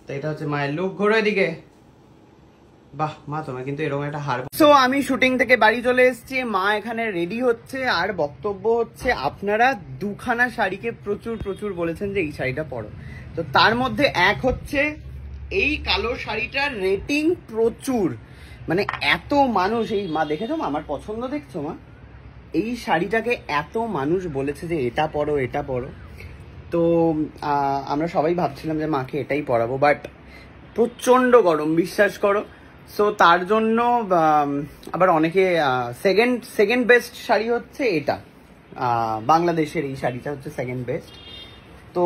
তো এটা হচ্ছে মায়ের লুক। ঘোরো এদিকে। বাহ মা, তোমার কিন্তু এরকম একটা হার। সো আমি শুটিং থেকে বাড়ি চলে এসেছি, মা এখানে রেডি হচ্ছে, আর বক্তব্য হচ্ছে আপনারা দুখানা শাড়িকে প্রচুর প্রচুর বলেছেন যে এই শাড়িটা পরো। তো তার মধ্যে এক হচ্ছে এই কালো শাড়িটার রেটিং প্রচুর, মানে এত মানুষ, এই মা দেখেছো মা আমার পছন্দ দেখছো মা, এই শাড়িটাকে এত মানুষ বলেছে যে এটা পরো এটা পরো। তো আমরা সবাই ভাবছিলাম যে মাকে এটাই পরাবো, বাট প্রচন্ড গরম, বিশ্বাস করো। সো তার জন্য আবার অনেকে সেকেন্ড বেস্ট শাড়ি হচ্ছে এটা, বাংলাদেশের এই শাড়িটা হচ্ছে সেকেন্ড বেস্ট। তো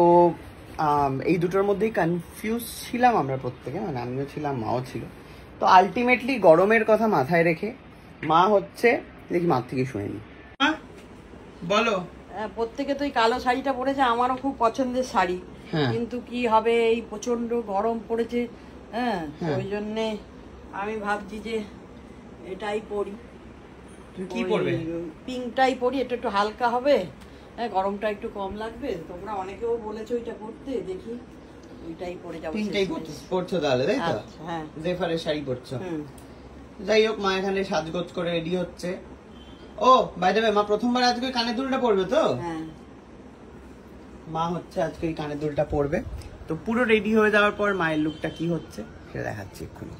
এই দুটোর মধ্যেই কনফিউজ ছিলাম আমরা প্রত্যেকে, মানে আমিও ছিলাম মাও ছিল। তো আলটিমেটলি গরমের কথা মাথায় রেখে মা হচ্ছে, দেখি মার থেকে শুনে নি। বলো। প্রত্যেকে তো এই কালো শাড়িটা পরেছে, আমারও খুব পছন্দের শাড়ি, কিন্তু কি হবে এই প্রচন্ড গরম পড়েছে, হ্যাঁ ওই জন্যে আমি ভাবছি যে এটাই পরি। কি পরবে? পিঙ্কটাই পরি, এটা একটু হালকা হবে, হ্যাঁ গরমটা একটু কম লাগবে। তোমরা অনেকেও বলেছো ওইটা পরতে, দেখি ওইটাই পরে যাবো। পিঙ্কটাই পরছো তাহলে, তাই তো? হ্যাঁ জেফারের শাড়ি পরছো। যাই হোক, মা এখানে সাজগোজ করে রেডি হচ্ছে। ও বাই দ্য ওয়ে, মা প্রথমবার আজকে কানের দুলটা পরবে তো? হ্যাঁ মা হচ্ছে আজকে এই কানের দুলটা পরবে। তো পুরো রেডি হয়ে যাওয়ার পর মায়ের লুকটা কি হচ্ছে সেটা দেখাচ্ছি এক্ষুনি।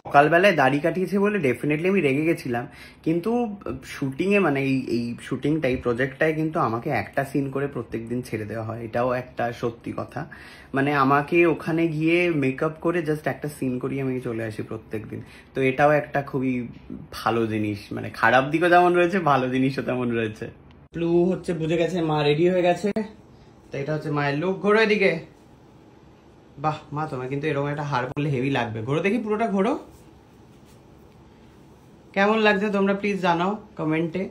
সকালবেলায় দাড়ি কাটিয়েছে বলে ডেফিনেটলি আমি রেগে গেছিলাম, কিন্তু শুটিংয়ে মানে এই শুটিংটা, এই প্রজেক্টটায় কিন্তু আমাকে একটা সিন করে প্রত্যেকদিন ছেড়ে দেওয়া হয়, এটাও একটা সত্যি কথা। মানে আমাকে ওখানে গিয়ে মেকআপ করে জাস্ট একটা সিন করিয়ে আমি চলে আসি প্রত্যেকদিন। তো এটাও একটা খুবই ভালো জিনিস, মানে খারাপ দিকও যেমন রয়েছে ভালো জিনিসও তেমন রয়েছে। প্লু হচ্ছে বুঝে গেছে মা রেডি হয়ে গেছে, তো এটা হচ্ছে মায়ের লুক। ঘোরো এদিকে। বাহ মা, তোমার কিন্তু এরকম একটা হার পরলে হেভি লাগবে। ঘোরো দেখি, পুরোটা ঘোরো। কেমন লাগছে তোমরা প্লিজ জানাও কমেন্টে।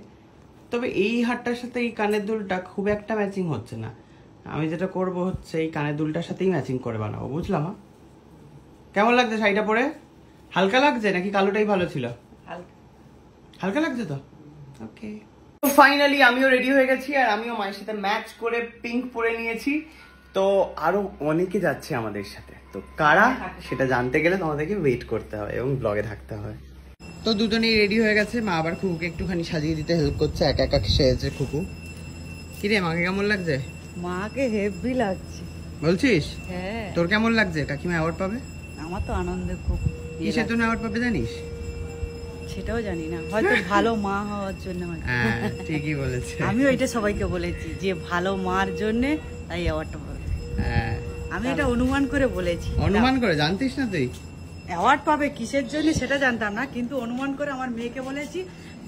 তবে এই হারটার সাথে এই কানের দুলটা খুব একটা ম্যাচিং হচ্ছে না। আমি যেটা করব হচ্ছে এই কানের দুলটার সাথেই ম্যাচিং করে বানাবো, বুঝলাম? কেমন লাগছে শাড়িটা পরে? হালকা লাগছে নাকি কালোটাই ভালো ছিল? হালকা লাগছে তো, ওকে। তো ফাইনালি আমিও রেডি হয়ে গেছি, আর আমিও মায়ের সাথে ম্যাচ করে পিঙ্ক পরে নিয়েছি। তো আরো অনেকে যাচ্ছে আমাদের সাথে, তো কারা সেটা জানতে গেলে তোমাদেরকে ওয়েট করতে হবে এবং ব্লগে থাকতে হবে। তো দুজনেই রেডি হয়ে গেছে, মা আবার খুকুকে একটুখানি সাজিয়ে দিতে হেল্প করছে, একা একা সেজেছে খুকু। কিরে মাকে কেমন লাগছে? মাকে হেভি লাগছে। বলছিস? হ্যাঁ। তোর কেমন লাগছে? কাকিমা অ্যাওয়ার্ড পাবে? আমার তো আনন্দে খুব। কিসের জন্য অ্যাওয়ার্ড পাবে জানিস? সেটাও জানি না, হয়তো ভালো মা হওয়ার জন্য। হ্যাঁ ঠিকই বলেছে। আমিও এটা সবাইকে বলেছি যে ভালো মার জন্য তাই অ্যাওয়ার্ডটা পাবে। হ্যাঁ আমি এটা অনুমান করে বলেছি। অনুমান করে? জানতিস না তুই অ্যাওয়ার্ড পাবে কিসের জন্য সেটা জানতাম না, কিন্তু অনুমান করে আমার মেয়েকে বলেছি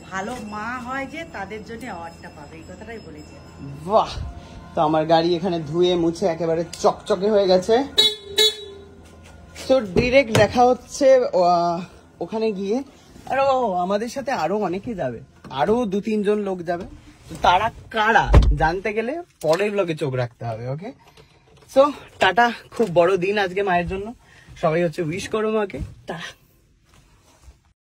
ভালো মা হয় যে তাদের জন্য অ্যাওয়ার্ডটা পাবে, এই কথাটাই বলেছি। বাহ। তো আমার গাড়ি এখানে ধুয়ে মুছে একেবারে চকচকে হয়ে গেছে। তো ডিরেক্ট দেখা হচ্ছে ওখানে গিয়ে। আর আমাদের সাথে আরো অনেকে যাবে, আরো 2-3 জন লোক যাবে। তো তারা কারা জানতে গেলে পরের ব্লগে চোখ রাখতে হবে, ওকে? So tata. খুব বড় দিন আজকে মায়ের জন্য, সবাই হচ্ছে উইশ করো মাকে। টাটা।